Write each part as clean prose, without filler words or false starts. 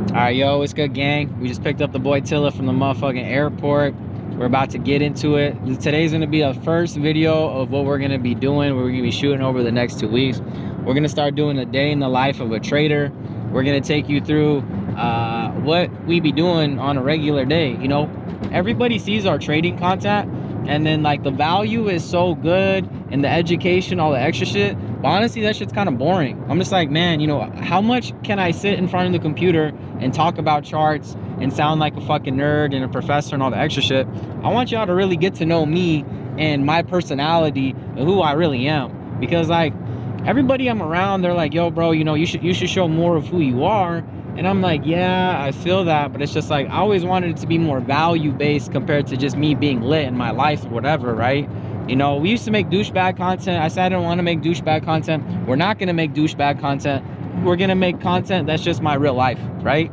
All right, yo, what's good, gang? We just picked up the boy Tilla from the motherfucking airport. We're about to get into it. Today's gonna be the first video of what we're gonna be doing. We're gonna be shooting over the next 2 weeks. We're gonna start doing a day in the life of a trader. We're gonna take you through what we be doing on a regular day. You know, everybody sees our trading content, and then like the value is so good and the education, all the extra shit. But honestly, that shit's kind of boring. I'm just like, man, you know, how much can I sit in front of the computer and talk about charts and sound like a fucking nerd and a professor and all the extra shit? I want y'all to really get to know me and my personality and who I really am. Because like everybody I'm around, they're like, yo, bro, you know, you should show more of who you are. And I'm like, yeah, I feel that, but it's just like I always wanted it to be more value-based compared to just me being lit in my life or whatever, right? You know, we used to make douchebag content. I said I didn't want to make douchebag content. We're not going to make douchebag content. We're going to make content that's just my real life, right?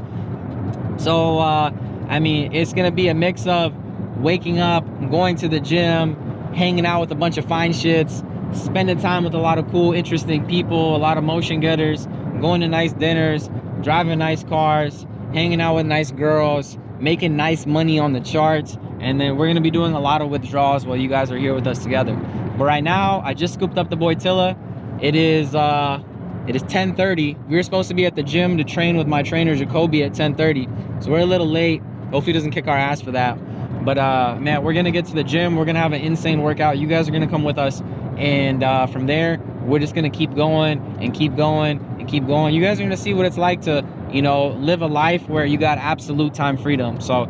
So, I mean, it's going to be a mix of waking up, going to the gym, hanging out with a bunch of fine shits, spending time with a lot of cool, interesting people, a lot of motion getters, going to nice dinners, driving nice cars, hanging out with nice girls, making nice money on the charts. And then we're gonna be doing a lot of withdrawals while you guys are here with us together. But right now, I just scooped up the boy Tilla. It is 10:30. We were supposed to be at the gym to train with my trainer Jacoby at 10:30. So we're a little late. Hopefully he doesn't kick our ass for that. But man, we're gonna get to the gym. We're gonna have an insane workout. You guys are gonna come with us. And from there, we're just gonna keep going and keep going and keep going. You guys are gonna see what it's like to, you know, live a life where you got absolute time freedom. So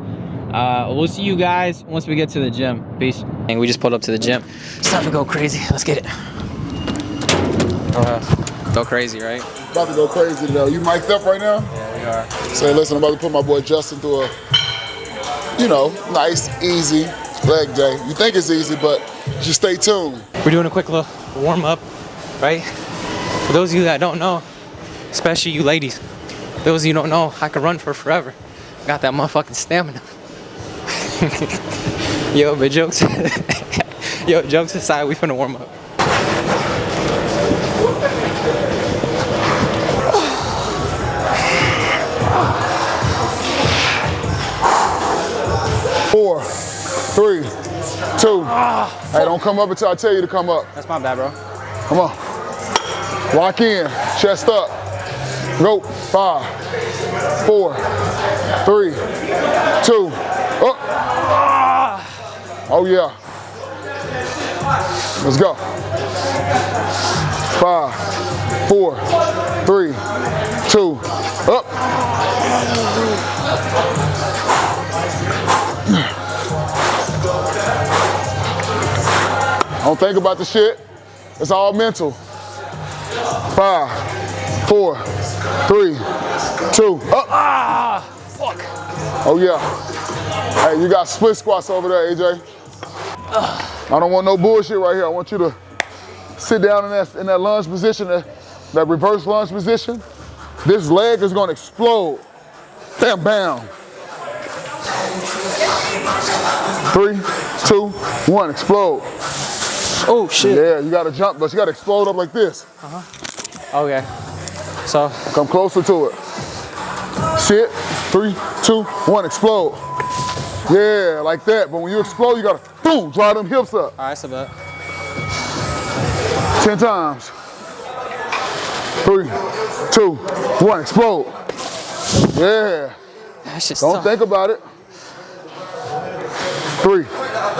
we'll see you guys once we get to the gym. Peace. And we just pulled up to the gym. It's time to go crazy. Let's get it. Go crazy, right? About to go crazy though. You mic'd up right now? Yeah, we are. Say, listen, I'm about to put my boy Justin through a, you know, nice, easy leg day. You think it's easy, but just stay tuned. We're doing a quick little warm up, right? For those of you that don't know, especially you ladies, those of you who don't know, I could run for forever. Got that motherfucking stamina. Yo, but jokes aside, we finna warm up. Four, three, two. Hey, don't come up until I tell you to come up. That's my bad, bro. Come on. Lock in, chest up. Go. 5, 4, 3, 2. Up. Oh yeah. Let's go. 5, 4, 3, 2. Up. Don't think about the shit. It's all mental. 5, 4, 3, 2. Up. Fuck. Oh yeah. Hey, you got split squats over there, AJ. I don't want no bullshit right here. I want you to sit down in that lunge position, that reverse lunge position. This leg is gonna explode. Bam, bam. 3, 2, 1, explode. Oh shit. Yeah, you gotta jump, but you gotta explode up like this. Okay. So come closer to it. Sit. 3, 2, 1, explode. Yeah, like that. But when you explode, you gotta boom, drive them hips up. All right, so bet. 10 times. 3, 2, 1, explode. Yeah. That shit's Don't tough. think about it. 3,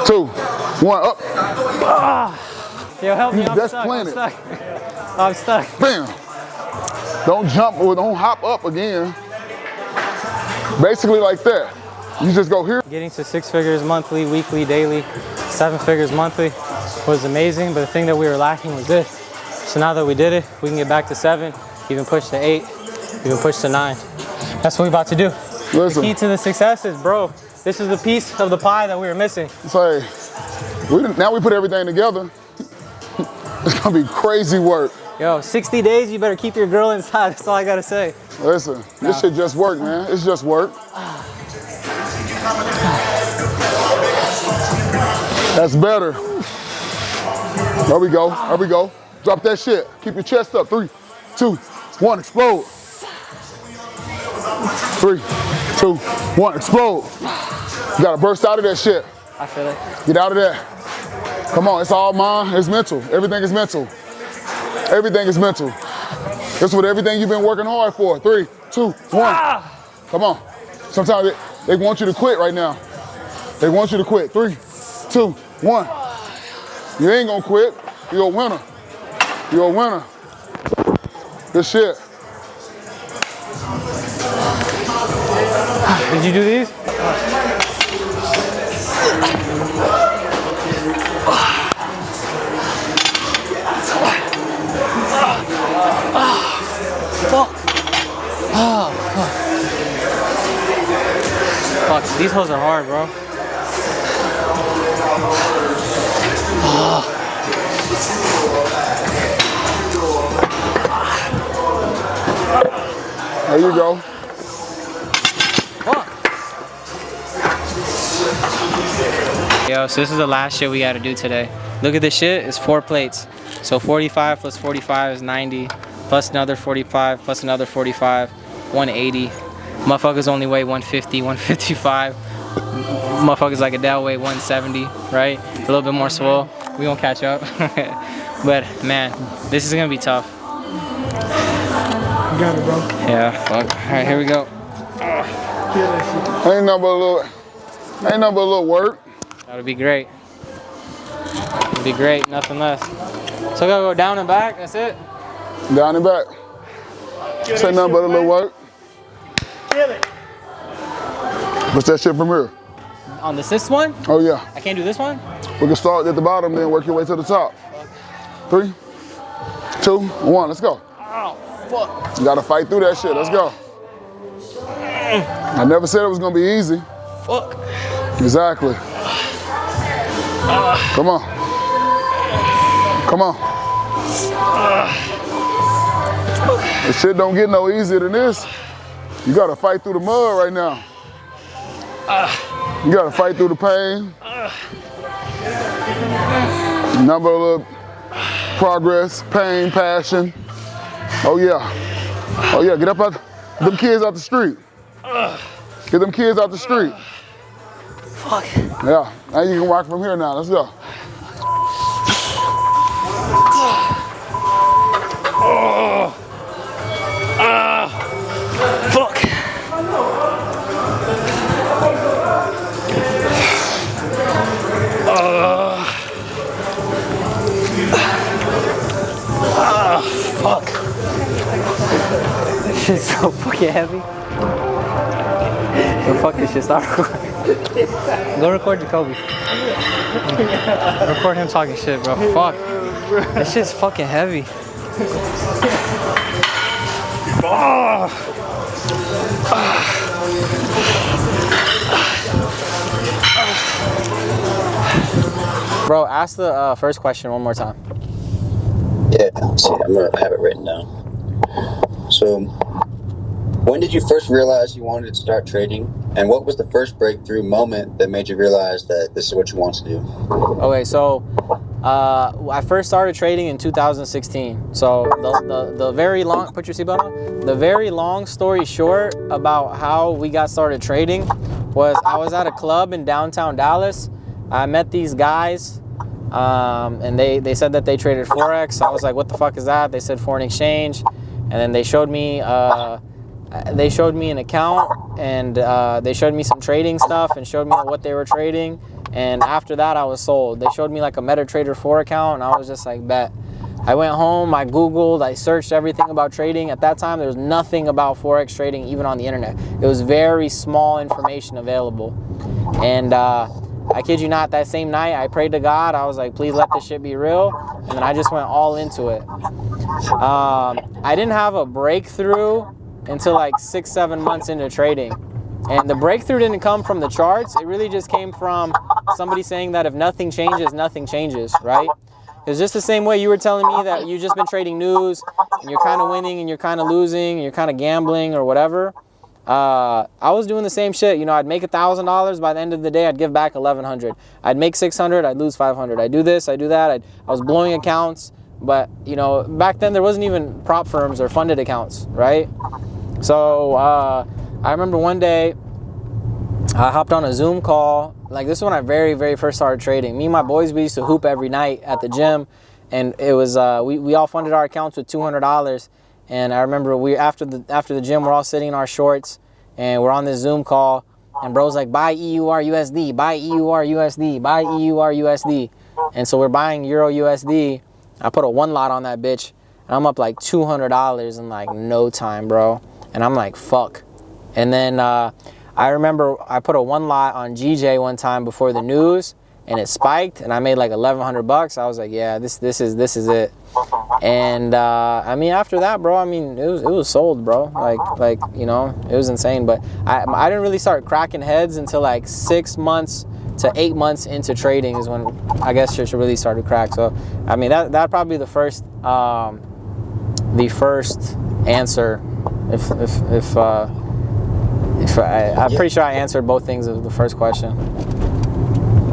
2, 1, up. Yo, help me. That's planet. I'm stuck. Bam. Don't jump or don't hop up again. Basically like that. You just go here. Getting to 6 figures monthly, weekly, daily, 7 figures monthly was amazing, but the thing that we were lacking was this. So now that we did it, we can get back to 7, even push to 8, even push to 9. That's what we're about to do. Listen. The key to the success is, bro, this is the piece of the pie that we were missing. Say, now we put everything together. It's gonna be crazy work. Yo, 60 days, you better keep your girl inside. That's all I gotta say. Listen, this shit just work, man. It's just work. That's better. There we go. There we go. Drop that shit. Keep your chest up. 3, 2, 1, explode. 3, 3, 2, 1, explode. You gotta burst out of that shit. I feel it. Get out of that. Come on, it's all mind, it's mental. Everything is mental. Everything is mental. That's what everything you've been working hard for. 3, 2, 1. Come on. Sometimes they want you to quit right now. They want you to quit. 3, 2, 1. You ain't gonna quit. You're a winner. You're a winner. Good shit. Did you do these? Fuck. Oh, fuck. Fuck, these hoes are hard, bro. There you go. Fuck. Yo, so this is the last shit we gotta do today. Look at this shit, it's 4 plates. So 45 plus 45 is 90, plus another 45, plus another 45, 180. Motherfuckers only weigh 150, 155. Motherfuckers like Adele weigh 170, right? A little bit more swole. We gonna catch up. But man, this is gonna be tough. You got it, bro. Yeah, fuck. All right, here we go. Ain't nothing but a little work. That'll be great. It'll be great, nothing less. So I gotta go down and back, that's it? Down and back. This ain't nothing but a little work. Kill it. What's that shit from here? On this one? Oh yeah. I can't do this one? We can start at the bottom, then work your way to the top. 3, 2, 1, let's go. Oh, fuck. You gotta fight through that shit, let's go. I never said it was gonna be easy. Fuck. Exactly. Come on. Come on. This shit don't get no easier than this. You gotta fight through the mud right now. You gotta fight through the pain. Number of little progress, pain, passion. Oh yeah. Oh yeah, get up out, them kids out the street. Get them kids out the street. Fuck. Yeah, now you can walk from here now, let's go. Fuck. Fuck. This shit's so fucking heavy. Yo, fuck this shit, stop recording. Go record Jacoby. Record him talking shit, bro. Fuck. This shit's fucking heavy. Bro, ask the first question one more time. Yeah, see, I'm gonna have it written down. So, when did you first realize you wanted to start trading, and what was the first breakthrough moment that made you realize that this is what you want to do? Okay, so I first started trading in 2016. So the very long, put your seatbelt on. The very long story short about how we got started trading was I was at a club in downtown Dallas. I met these guys. And they said that they traded Forex. I was like, what the fuck is that? They said foreign exchange. And then they showed me an account, and they showed me some trading stuff and showed me what they were trading. And after that, I was sold. They showed me like a MetaTrader 4 account, and I was just like, bet. I went home, I Googled, I searched everything about trading. At that time, there was nothing about Forex trading even on the internet. It was very small information available. And I kid you not, that same night, I prayed to God. I was like, please let this shit be real. And then I just went all into it. I didn't have a breakthrough until like 6-7 months into trading. And the breakthrough didn't come from the charts. It really just came from somebody saying that if nothing changes, nothing changes, right? It's just the same way you were telling me that you've just been trading news and you're kind of winning and you're kind of losing and you're kind of gambling or whatever. I was doing the same shit. You know, I'd make $1,000. By the end of the day, I'd give back $1,100. I'd make $600. I'd lose $500. I'd do this. I'd do that. I was blowing accounts. But, you know, back then there wasn't even prop firms or funded accounts, right? So I remember one day I hopped on a Zoom call. Like, this is when I very, very first started trading. Me and my boys, we used to hoop every night at the gym, and it was we all funded our accounts with $200. And I remember after the gym, we're all sitting in our shorts, and we're on this Zoom call, and bro's like, buy EUR USD, buy EUR USD, buy EUR USD. And so we're buying Euro USD. I put a 1 lot on that bitch, and I'm up like $200 in like no time, bro. And I'm like, fuck. And then I remember I put a 1 lot on GJ one time before the news, and it spiked, and I made like $1,100. I was like, yeah, this is it. And I mean, after that, bro, I mean, it was sold, bro. Like you know, it was insane. But I didn't really start cracking heads until like 6 months to 8 months into trading is when I guess shit really started to crack. So I mean, that probably the first answer. I'm pretty sure I answered both things of the first question.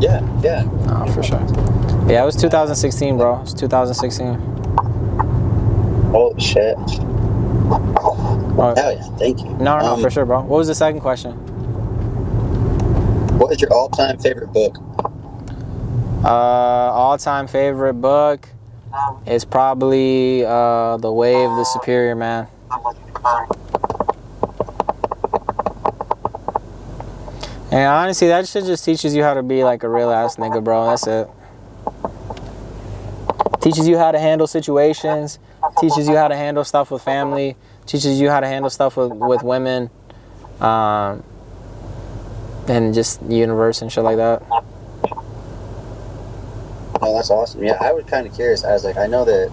Yeah. No, for sure. Yeah, it was 2016, bro. It was 2016. Holy shit. Oh, hell yeah, thank you. No, for sure, bro. What was the second question? What is your all-time favorite book? All-time favorite book is probably The Way of the Superior Man. And honestly, that shit just teaches you how to be like a real ass nigga, bro. That's it. Teaches you how to handle situations. Teaches you how to handle stuff with family. Teaches you how to handle stuff with women. And just the universe and shit like that. Oh, that's awesome. Yeah, I was kind of curious. I was like, I know that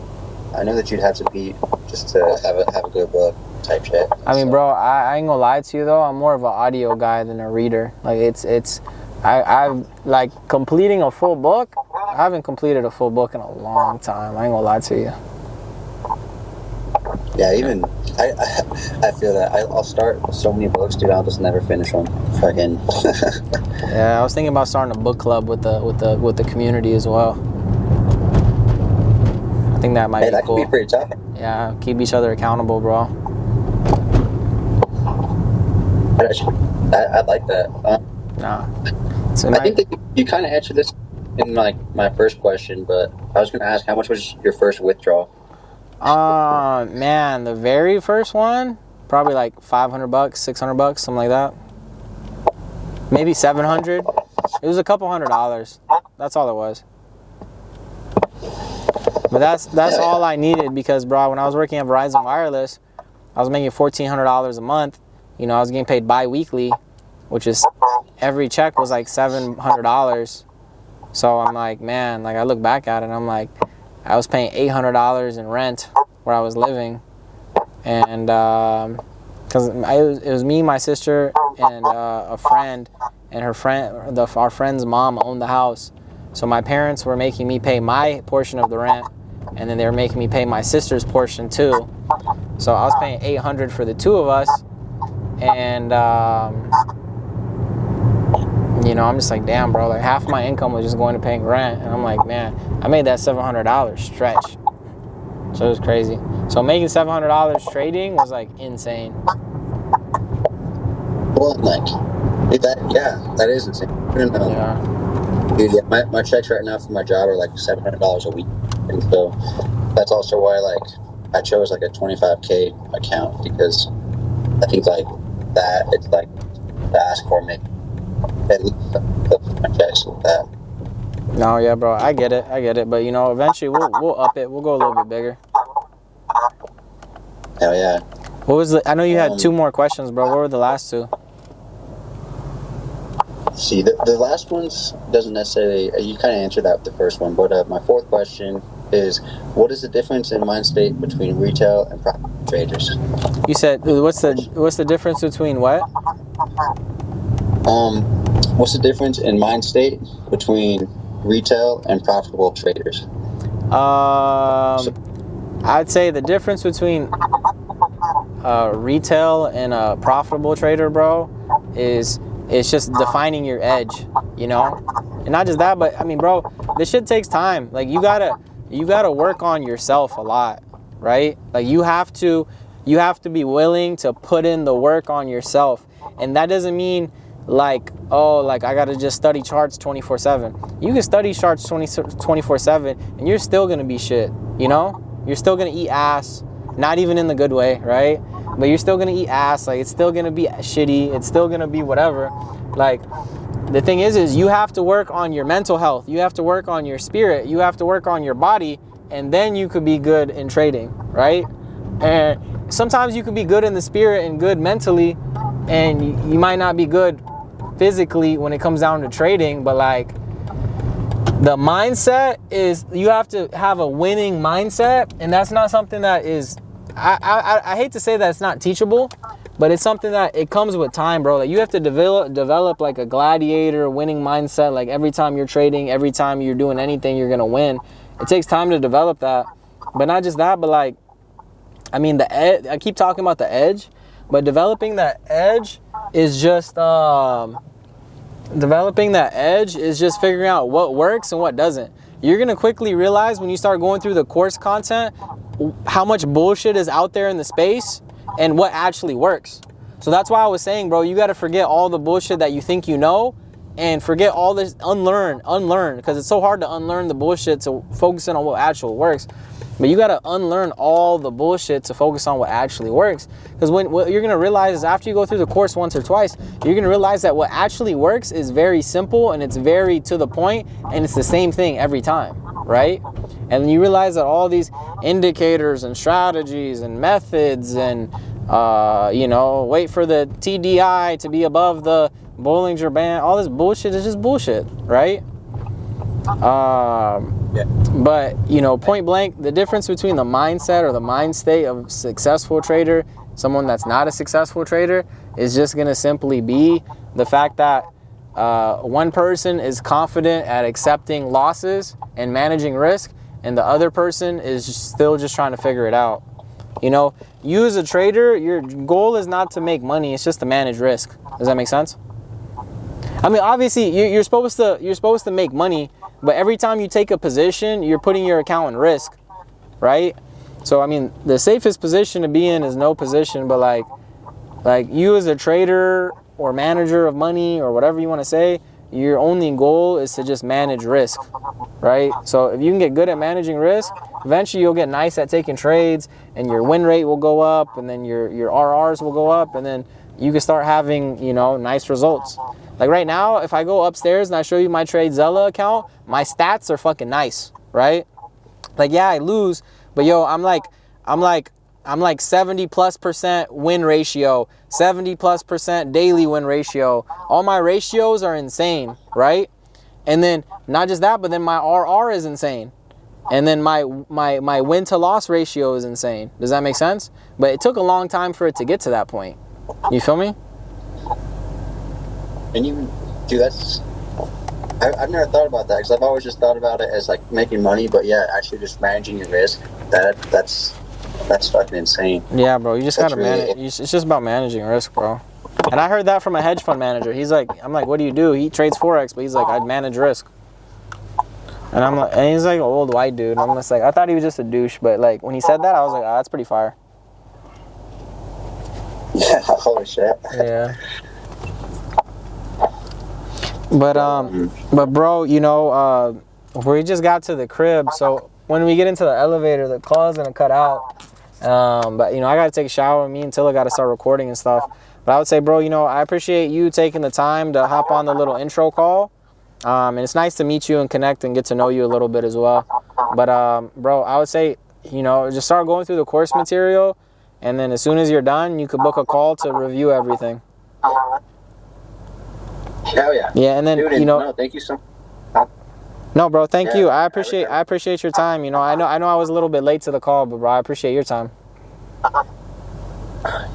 you'd have to be just to have a good book type shit. I mean, bro, I ain't gonna lie to you though. I'm more of an audio guy than a reader. Like I've like completing a full book. I haven't completed a full book in a long time. I ain't gonna lie to you. Yeah, even I feel that I'll start so many books, dude. I'll just never finish them. Fucking. Yeah, I was thinking about starting a book club with the community as well. I think that might be that cool. Could be pretty tough. Yeah, keep each other accountable, bro. I like that. Nah. So I think that you kind of answered this in like my first question, but I was going to ask, how much was your first withdrawal? Man, the very first one, probably like $500, $600, something like that. Maybe 700. It was a couple $100. That's all it was. But that's all I needed because, bro, when I was working at Verizon Wireless, I was making $1,400 a month. You know, I was getting paid bi-weekly, which is every check was like $700. So I'm like, man, like I look back at it and I'm like, I was paying $800 in rent where I was living. And because it was me, my sister, and a friend, and our friend's mom owned the house. So my parents were making me pay my portion of the rent, and then they were making me pay my sister's portion too. So I was paying $800 for the two of us. And you know, I'm just like, damn, bro, like half my income was just going to paying rent. And I'm like, man, I made that $700 stretch. So it was crazy. So making $700 trading was like insane. Well, like that is insane. Yeah. Dude, yeah, my checks right now for my job are like $700 a week, and so that's also why like I chose like a 25K account, because I think like that it's like to ask for me at least my checks with that. No, yeah, bro, I get it, but you know, eventually we'll up it. We'll go a little bit bigger. Hell yeah. What was I know you had two more questions, bro. What were the last two? See, the last one's doesn't necessarily, you kind of answered that with the first one, but my fourth question is, what is the difference in mind state between retail and profitable traders? You said what's the difference between what? What's the difference in mind state between retail and profitable traders? I'd say the difference between retail and a profitable trader, bro, is it's just defining your edge, you know? And not just that, but I mean, bro, this shit takes time. Like you gotta work on yourself a lot, right? Like you have to You have to be willing to put in the work on yourself. And that doesn't mean like, oh, like I gotta just study charts 24/7. You can study charts 24/7 and you're still gonna be shit, you know? You're still gonna eat ass, not even in the good way, right? But you're still gonna eat ass, like it's still gonna be shitty, it's still gonna be whatever. Like, the thing is you have to work on your mental health, you have to work on your spirit, you have to work on your body, and then you could be good in trading, right? And sometimes you could be good in the spirit and good mentally, and you might not be good physically when it comes down to trading, but like the mindset is, you have to have a winning mindset, and that's not something that is, I hate to say that it's not teachable, but it's something that it comes with time, bro. Like you have to develop like a gladiator winning mindset. Like every time you're trading, every time you're doing anything, you're gonna win. It takes time to develop that. But not just that, but like, I mean, the edge, I keep talking about the edge, but developing that edge is just figuring out what works and what doesn't. You're gonna quickly realize when you start going through the course content how much bullshit is out there in the space and what actually works. So that's why I was saying, bro, you gotta forget all the bullshit that you think you know, and forget all this, unlearn, because it's so hard to unlearn the bullshit to focus in on what actually works. But you gotta unlearn all the bullshit to focus on what actually works. Because what you're gonna realize is after you go through the course once or twice, you're gonna realize that what actually works is very simple and it's very to the point, and it's the same thing every time, right? And then you realize that all these indicators and strategies and methods and you know, wait for the TDI to be above the Bollinger Band, all this bullshit is just bullshit, right? But you know, point blank, the difference between the mindset or the mind state of a successful trader, someone that's not a successful trader, is just gonna simply be the fact that one person is confident at accepting losses and managing risk, and the other person is still just trying to figure it out. You know, you as a trader, your goal is not to make money, it's just to manage risk. Does that make sense? I mean, obviously you're supposed to make money, but every time you take a position, you're putting your account in risk, right? So I mean, the safest position to be in is no position, but like you as a trader or manager of money or whatever you want to say, your only goal is to just manage risk, right? So if you can get good at managing risk, eventually you'll get nice at taking trades, and your win rate will go up, and then your RRs will go up, and then you can start having, you know, nice results. Like right now, if I go upstairs and I show you my TradeZella account, my stats are fucking nice, right? Like, yeah, I lose, but yo, I'm like 70+% win ratio, 70+% daily win ratio. All my ratios are insane, right? And then not just that, but then my RR is insane. And then my win to loss ratio is insane. Does that make sense? But it took a long time for it to get to that point. You feel me? And you, dude, I've never thought about that, because I've always just thought about it as like making money, but yeah, actually just managing your risk, that's fucking insane. Yeah, bro, you just gotta manage. It's just about managing risk, bro. And I heard that from a hedge fund manager. He's like, I'm like, what do you do? He trades Forex, but he's like, I manage risk. And I'm like, and he's like an old white dude. And I'm just like, I thought he was just a douche, but like when he said that, I was like, oh, that's pretty fire. Yeah, holy shit. Yeah. But bro, you know, we just got to the crib, so when we get into the elevator, the call is gonna cut out. But you know, I gotta take a shower. Me and Tilla gotta start recording and stuff. But I would say, bro, you know, I appreciate you taking the time to hop on the little intro call. And it's nice to meet you and connect and get to know you a little bit as well. But bro, I would say, you know, just start going through the course material, and then as soon as you're done, you could book a call to review everything. Hell yeah. Yeah, and then, dude, you know, no, thank you so much. No, bro, thank you. I appreciate your time. You know, I know I was a little bit late to the call, but bro, I appreciate your time.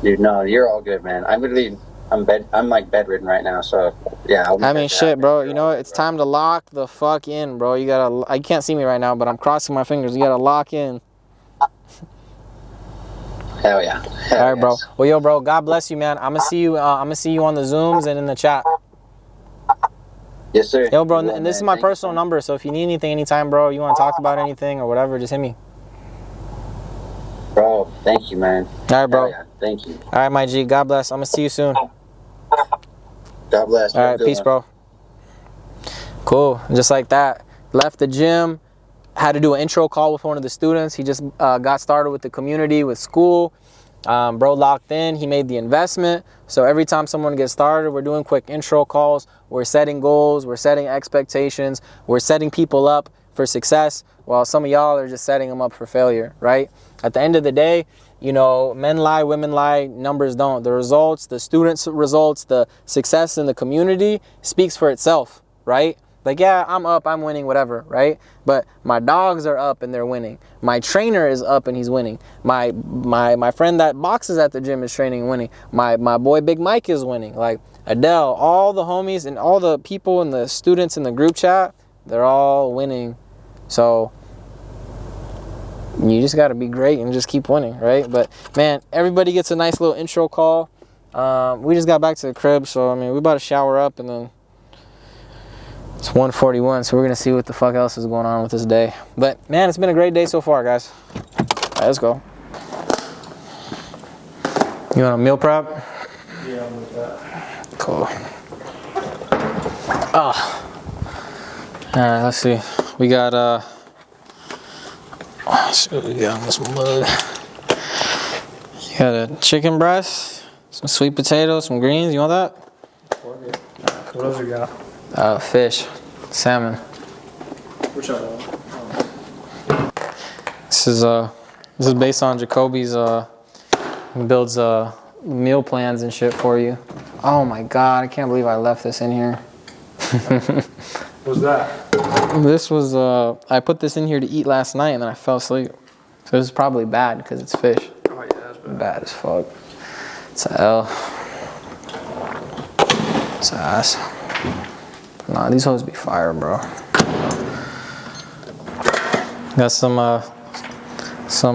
Dude, no, you're all good, man. I'm like bedridden right now, so yeah. I mean, shit, bro. You know, it's time to lock the fuck in, bro. You gotta. You can't see me right now, but I'm crossing my fingers. You gotta lock in. Hell yeah. All right, bro. Well, yo, bro. God bless you, man. I'm gonna see you on the Zooms and in the chat. Yes, sir. Yo, bro, and this is my personal number, so if you need anything anytime, bro, you want to talk about anything or whatever, just hit me. Bro, Thank you, man. All right, bro. Yeah, thank you. All right, my G. God bless. I'm gonna see you soon. God bless. All right, peace, bro. Cool. Just like that. Left the gym. Had to do an intro call with one of the students. He just got started with the community, with school. Bro locked in. He made the investment. So every time someone gets started, we're doing quick intro calls. We're setting goals. We're setting expectations. We're setting people up for success, while some of y'all are just setting them up for failure, right? At the end of the day, you know, men lie, women lie, numbers don't. The results, the students' results, the success in the community speaks for itself, right? Like, yeah, I'm up, I'm winning, whatever, right? But my dogs are up and they're winning. My trainer is up and he's winning. My friend that boxes at the gym is training and winning. My boy Big Mike is winning. Like, Adele, all the homies and all the people and the students in the group chat, they're all winning. So you just got to be great and just keep winning, right? But man, everybody gets a nice little intro call. We just got back to the crib, so I mean, we about to shower up, and then it's 1:41, so we're gonna see what the fuck else is going on with this day. But man, it's been a great day so far, guys. All right, let's go. You want a meal prep? Yeah, I'm with that. Cool. Ah. All right, let's see. We got let's see what we got on this mug. You got a chicken breast, some sweet potatoes, some greens. You want that? What else you got? Fish, salmon. Whichever one. This is based on Jacoby's. He builds meal plans and shit for you. Oh my god, I can't believe I left this in here. What's that? This was I put this in here to eat last night and then I fell asleep. So this is probably bad because it's fish. Oh yeah, that's bad. Bad as fuck. It's a L. It's a ass. Nah, these hoes be fire, bro. Got some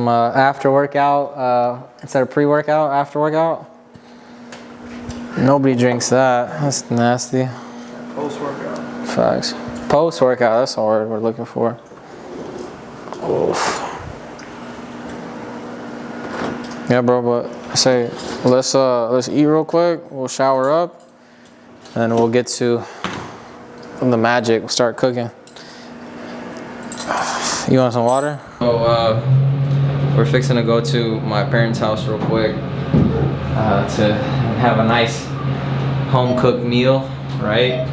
after workout instead of pre-workout, after workout. Nobody drinks that. That's nasty. Post-workout. Facts. Post-workout, that's the word we're looking for. Oof. Yeah, bro, but I say let's eat real quick. We'll shower up, and then we'll get to the magic. We'll start cooking. You want some water? So we're fixing to go to my parents' house real quick to have a nice home-cooked meal, right?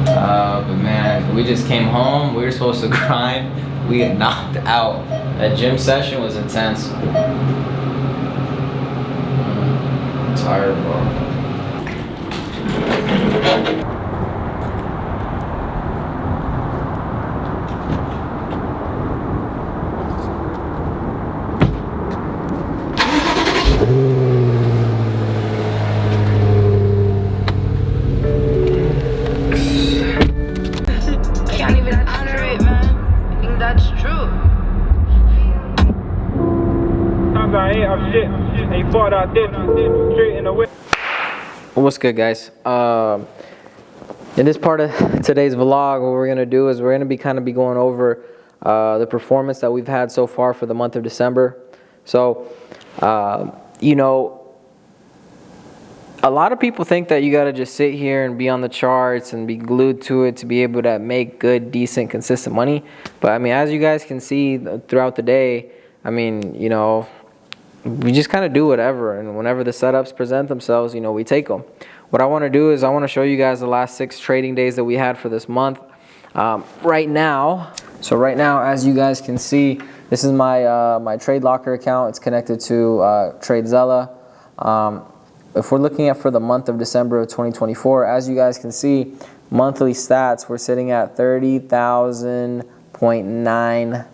But man, we just came home. We were supposed to grind. We get knocked out. That gym session was intense. I'm tired, bro. What's good, guys? In this part of today's vlog, what we're gonna do is we're gonna be going over the performance that we've had so far for the month of December. So, you know, a lot of people think that you gotta just sit here and be on the charts and be glued to it to be able to make good, decent, consistent money. But I mean, as you guys can see throughout the day, I mean, you know, we just kind of do whatever, and whenever the setups present themselves, you know, we take them. What I want to do is I want to show you guys the last 6 trading days that we had for this month. Right now, as you guys can see, this is my my Trade Locker account. It's connected to TradeZella. If we're looking at for the month of December of 2024, as you guys can see, monthly stats, we're sitting at 30,000.9.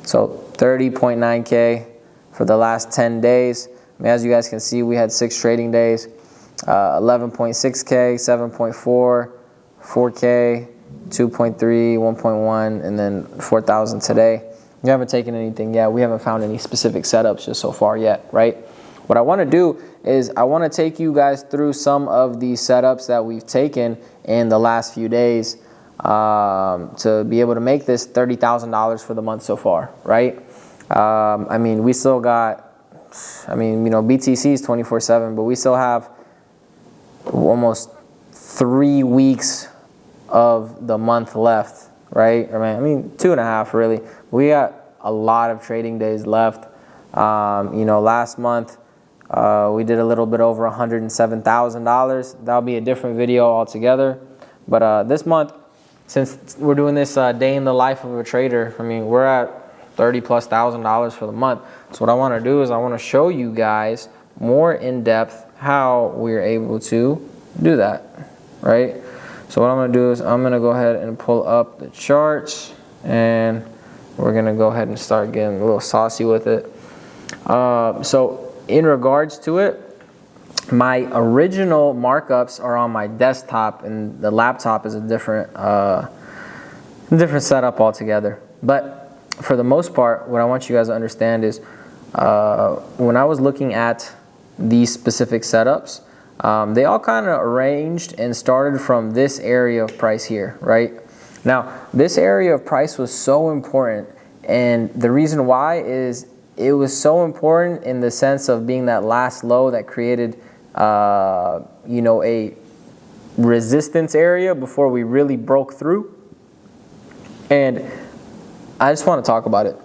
So 30.9K for the last 10 days. I mean, as you guys can see, we had 6 trading days. 11.6K, 7.4, 4K, 2.3, 1.1, and then 4,000 today. We haven't taken anything yet. We haven't found any specific setups just so far yet, right? What I want to do is I want to take you guys through some of these setups that we've taken in the last few days to be able to make this $30,000 for the month so far, right? I mean, we still got I mean, you know, BTC is 24/7, but we still have almost 3 weeks of the month left, right? I mean 2.5 really. We got a lot of trading days left. You know, last month we did a little bit over $107,000. That'll be a different video altogether. But this month, since we're doing this day in the life of a trader, I mean, we're at $30,000+ for the month. So what I want to do is I want to show you guys more in depth how we're able to do that, right? So what I'm going to do is I'm going to go ahead and pull up the charts, and we're going to go ahead and start getting a little saucy with it. So in regards to it, my original markups are on my desktop, and the laptop is a different setup altogether. But for the most part, what I want you guys to understand is when I was looking at these specific setups, they all kind of arranged and started from this area of price here, right? Now, this area of price was so important, and the reason why is it was so important in the sense of being that last low that created, you know, a resistance area before we really broke through. And I just want to talk about it.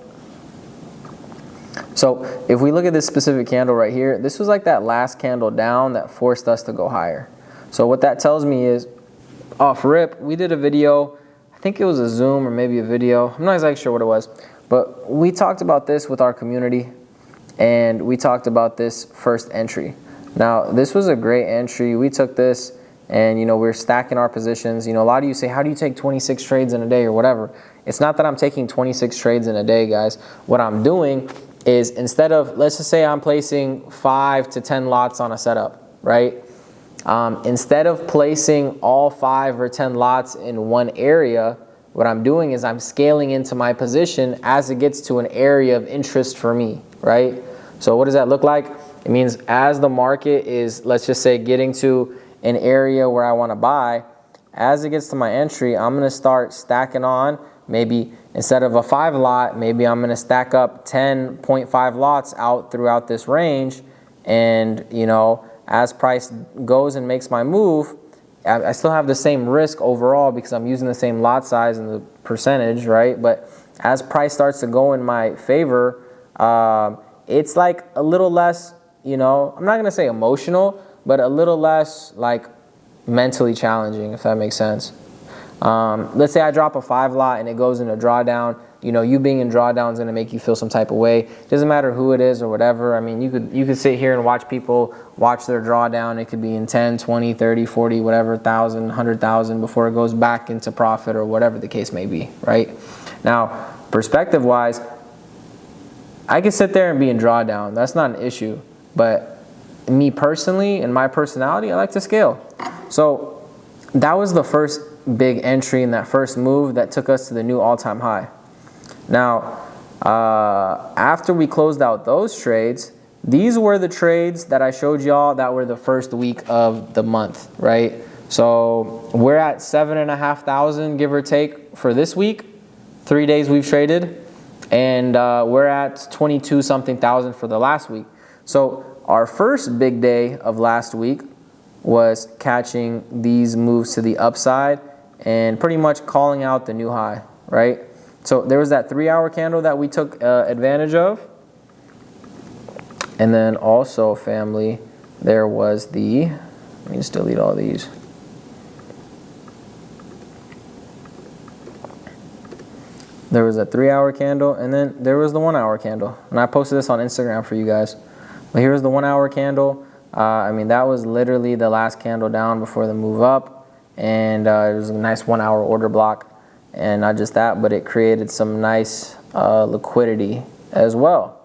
So if we look at this specific candle right here, this was like that last candle down that forced us to go higher. So what that tells me is, off rip, we did a video, I think it was a Zoom or maybe a video, I'm not exactly sure what it was, but we talked about this with our community, and we talked about this first entry. Now, this was a great entry. We took this, and you know, we're stacking our positions. You know, a lot of you say, how do you take 26 trades in a day or whatever? It's not that I'm taking 26 trades in a day, guys. What I'm doing is, instead of, let's just say I'm placing 5 to 10 lots on a setup, right? Instead of placing all 5 or 10 lots in one area, what I'm doing is I'm scaling into my position as it gets to an area of interest for me, right? So what does that look like? It means as the market is, let's just say, getting to an area where I want to buy, as it gets to my entry, I'm going to start stacking on. Maybe instead of a 5 lot, maybe I'm going to stack up 10.5 lots out throughout this range. And, you know, as price goes and makes my move, I still have the same risk overall because I'm using the same lot size and the percentage, right? But as price starts to go in my favor, it's like a little less, you know, I'm not going to say emotional, but a little less like mentally challenging, if that makes sense. Let's say I drop a 5 lot and it goes into drawdown. You know, you being in drawdown is going to make you feel some type of way. Doesn't matter who it is or whatever. I mean, you could sit here and watch people watch their drawdown. It could be in 10, 20, 30, 40, whatever, 1,000, 100,000 before it goes back into profit or whatever the case may be, right? Now, perspective-wise, I could sit there and be in drawdown. That's not an issue. But me personally and my personality, I like to scale. So that was the first big entry in that first move that took us to the new all-time high. Now, after we closed out those trades, these were the trades that I showed y'all that were the first week of the month, right? So we're at 7,500, give or take, for this week. 3 days we've traded, and we're at 22-something thousand for the last week. So our first big day of last week was catching these moves to the upside and pretty much calling out the new high, right? So there was that 3-hour candle that we took advantage of. And then also, family, there was the, let me just delete all these. There was a 3-hour candle, and then there was the 1-hour candle. And I posted this on Instagram for you guys. But here's the 1-hour candle. I mean, that was literally the last candle down before the move up. And it was a nice 1-hour order block. And not just that, but it created some nice liquidity as well.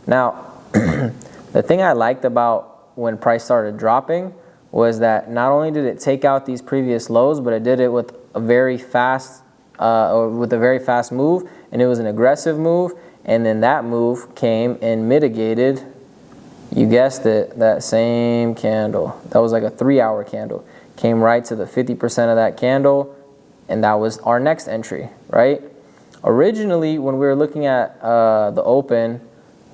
Now, the thing I liked about when price started dropping was that not only did it take out these previous lows, but it did it with a very fast move, and it was an aggressive move. And then that move came and mitigated, you guessed it, that same candle. That was like a 3-hour candle. Came right to the 50% of that candle, and that was our next entry, right? Originally, when we were looking at the open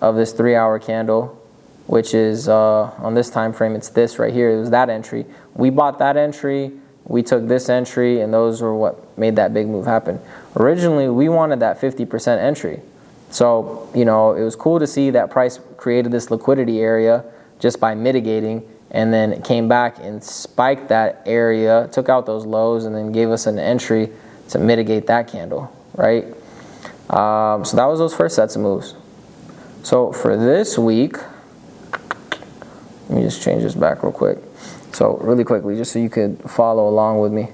of this 3-hour candle, which is on this time frame, it's this right here. It was that entry. We bought that entry, we took this entry, and those were what made that big move happen. Originally, we wanted that 50% entry. So, you know, it was cool to see that price created this liquidity area just by mitigating, and then it came back and spiked that area, took out those lows, and then gave us an entry to mitigate that candle, right? So that was those first sets of moves. So for this week, let me just change this back real quick. So really quickly, just so you could follow along with me.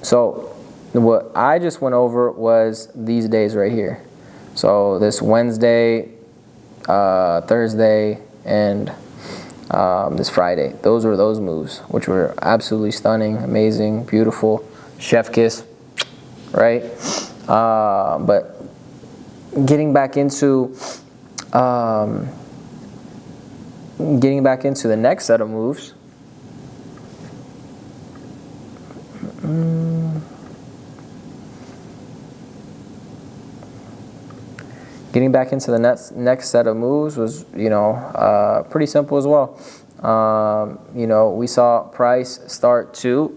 So what I just went over was these days right here. So this Wednesday, Thursday, and this Friday. Those were those moves, which were absolutely stunning, amazing, beautiful, chef kiss, right? But getting back into the next set of moves. Getting back into the next set of moves was, you know, pretty simple as well. You know, we saw price started to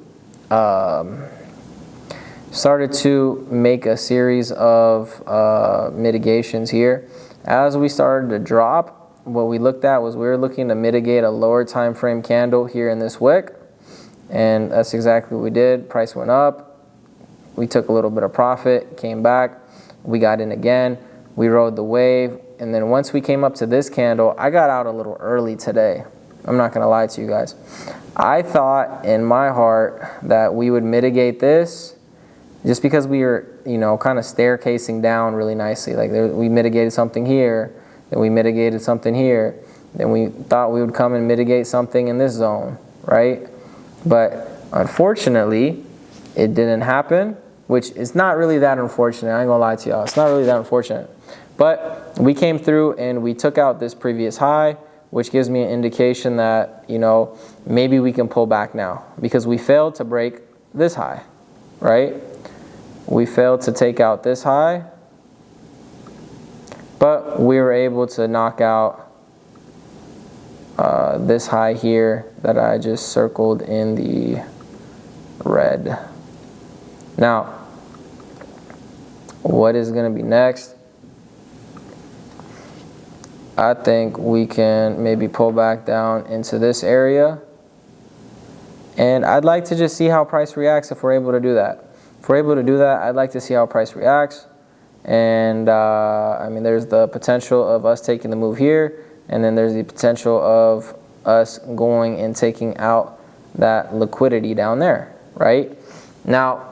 make a series of mitigations here. As we started to drop, what we looked at was we were looking to mitigate a lower time frame candle here in this wick, and that's exactly what we did. Price went up, we took a little bit of profit, came back, we got in again, we rode the wave, and then once we came up to this candle, I got out a little early today. I'm not gonna lie to you guys. I thought in my heart that we would mitigate this just because we were, you know, kind of staircasing down really nicely. Like we mitigated something here, then we mitigated something here, then we thought we would come and mitigate something in this zone, right? But unfortunately, it didn't happen, which is not really that unfortunate. I ain't gonna lie to y'all, it's not really that unfortunate. But we came through and we took out this previous high, which gives me an indication that, you know, maybe we can pull back now because we failed to break this high, right? We failed to take out this high, but we were able to knock out this high here that I just circled in the red. Now, what is going to be next? I think we can maybe pull back down into this area, and I'd like to just see how price reacts if we're able to do that. If we're able to do that, I'd like to see how price reacts. And I mean, there's the potential of us taking the move here, and then there's the potential of us going and taking out that liquidity down there, right? Now,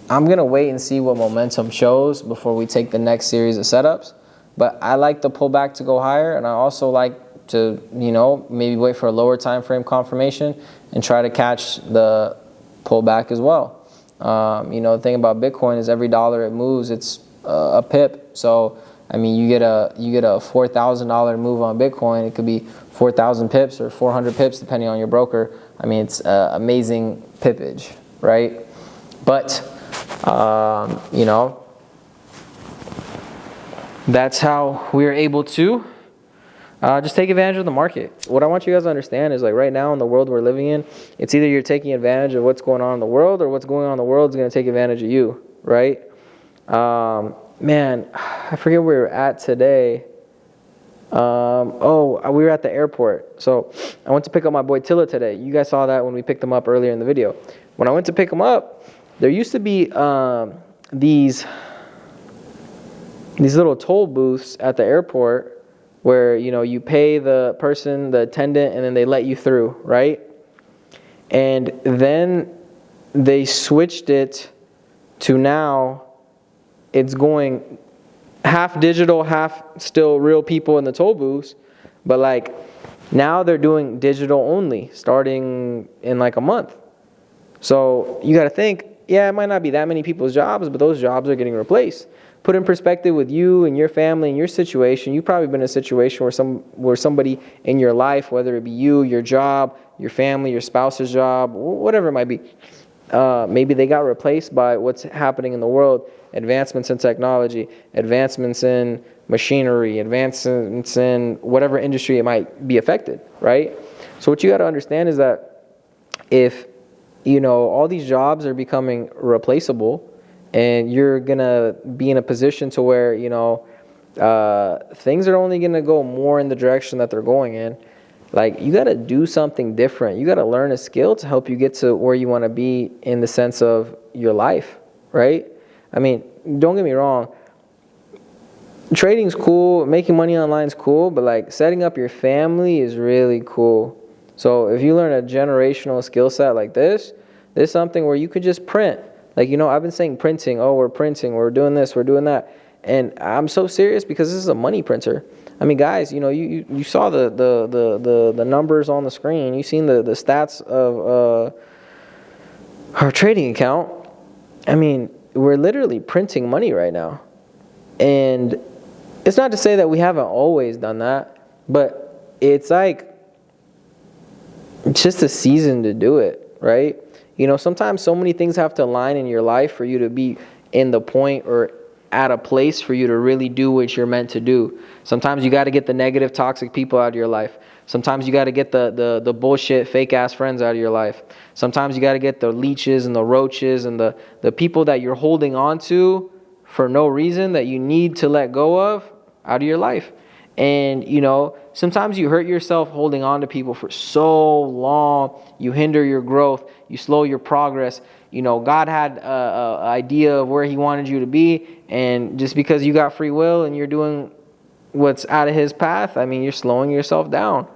I'm gonna wait and see what momentum shows before we take the next series of setups. But I like the pullback to go higher, and I also like to, you know, maybe wait for a lower time frame confirmation and try to catch the pullback as well. You know, the thing about Bitcoin is every dollar it moves, it's a pip. So I mean, you get a $4,000 move on Bitcoin. It could be 4,000 pips or 400 pips depending on your broker. I mean, it's amazing pippage, right? But you know, that's how we're able to just take advantage of the market. What I want you guys to understand is, like, right now in the world we're living in, it's either you're taking advantage of what's going on in the world, or what's going on in the world is going to take advantage of you, right? Man, I forget where we're at today. Oh, we were at the airport. So I went to pick up my boy Tilla today. You guys saw that when we picked him up earlier in the video. When I went to pick him up, there used to be these little toll booths at the airport where, you know, you pay the person, the attendant, and then they let you through, right? And then they switched it to now it's going half digital, half still real people in the toll booths. But like now they're doing digital only starting in like a month. So you got to think, yeah, it might not be that many people's jobs, but those jobs are getting replaced. Put in perspective with you and your family and your situation. You've probably been in a situation where somebody in your life, whether it be you, your job, your family, your spouse's job, whatever it might be, maybe they got replaced by what's happening in the world, advancements in technology, advancements in machinery, advancements in whatever industry it might be affected, right? So what you got to understand is that if, all these jobs are becoming replaceable, and you're going to be in a position to where, things are only going to go more in the direction that they're going in. Like, you got to do something different. You got to learn a skill to help you get to where you want to be in the sense of your life, right? I mean, don't get me wrong. Trading's cool. Making money online is cool. But, like, setting up your family is really cool. So if you learn a generational skill set like this, there's something where you could just print. Like, I've been saying printing. Oh, we're printing. We're doing this. We're doing that. And I'm so serious because this is a money printer. I mean, guys, you saw the numbers on the screen. You seen the stats of our trading account. I mean, we're literally printing money right now. And it's not to say that we haven't always done that, but it's like, it's just a season to do it, right? Sometimes so many things have to align in your life for you to be in the point or at a place for you to really do what you're meant to do. Sometimes you got to get the negative, toxic people out of your life. Sometimes you got to get the bullshit, fake-ass friends out of your life. Sometimes you got to get the leeches and the roaches and the people that you're holding on to for no reason that you need to let go of out of your life. And, sometimes you hurt yourself holding on to people for so long. You hinder your growth. You slow your progress. God had an idea of where he wanted you to be. And just because you got free will and you're doing what's out of his path, I mean, you're slowing yourself down.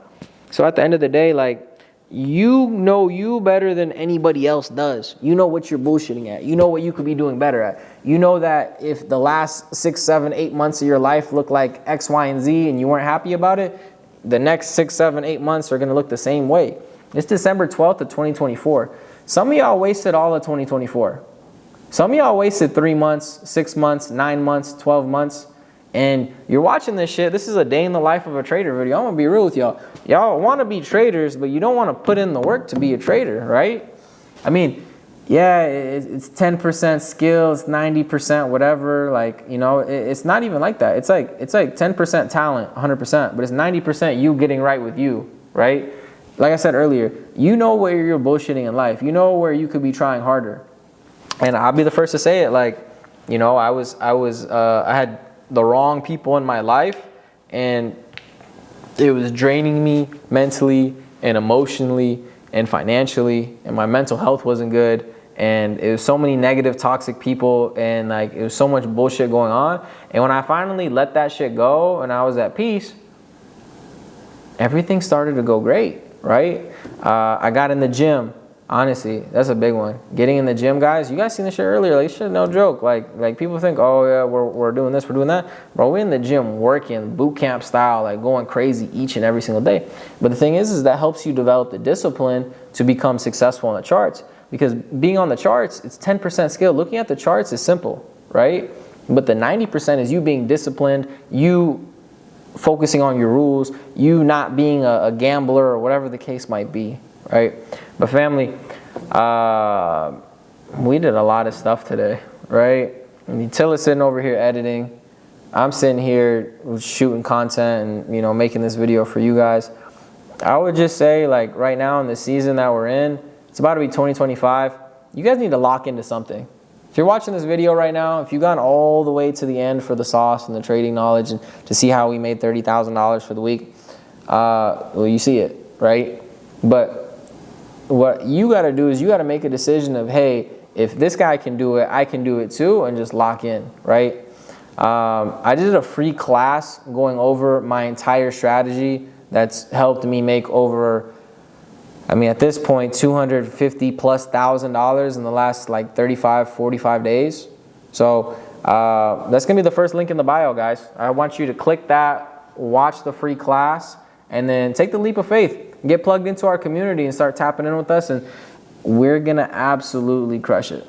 So at the end of the day, like, you know you better than anybody else does. You know what you're bullshitting at. You know what you could be doing better at. You know that if the last 6, 7, 8 months of your life looked like X, Y, and Z and you weren't happy about it, the next 6, 7, 8 months are going to look the same way. It's December 12th of 2024. Some of y'all wasted all of 2024. Some of y'all wasted 3 months, 6 months, 9 months, 12 months. And you're watching this shit. This is a day in the life of a trader video. I'm going to be real with y'all. Y'all want to be traders, but you don't want to put in the work to be a trader, right? I mean, yeah, it's 10% skills, 90% whatever. Like, it's not even like that. It's like 10% talent, 100%. But it's 90% you getting right with you, right? Like I said earlier, you know where you're bullshitting in life. You know where you could be trying harder. And I'll be the first to say it. Like, I had the wrong people in my life, and it was draining me mentally and emotionally and financially, and my mental health wasn't good, and it was so many negative, toxic people, and like it was so much bullshit going on. And when I finally let that shit go and I was at peace, everything started to go great, right? I got in the gym. Honestly, that's a big one. Getting in the gym, guys. You guys seen this shit earlier. Like, shit, no joke. Like people think, oh yeah, we're doing this, we're doing that. Bro, we're in the gym working boot camp style, like going crazy each and every single day. But the thing is that helps you develop the discipline to become successful on the charts. Because being on the charts, it's 10% skill. Looking at the charts is simple, right? But the 90% is you being disciplined, you focusing on your rules, you not being a gambler or whatever the case might be. Right? But family, we did a lot of stuff today, right? I mean, Tilla's sitting over here editing. I'm sitting here shooting content and, making this video for you guys. I would just say, like, right now in the season that we're in, it's about to be 2025. You guys need to lock into something. If you're watching this video right now, if you've gone all the way to the end for the sauce and the trading knowledge and to see how we made $30,000 for the week, well, you see it, right? But what you got to do is you got to make a decision of, hey, if this guy can do it, I can do it too, and just lock in, right? I did a free class going over my entire strategy that's helped me make over, at this point, $250,000+ in the last like 35, 45 days. So that's going to be the first link in the bio, guys. I want you to click that, watch the free class, and then take the leap of faith. Get plugged into our community and start tapping in with us, and we're going to absolutely crush it.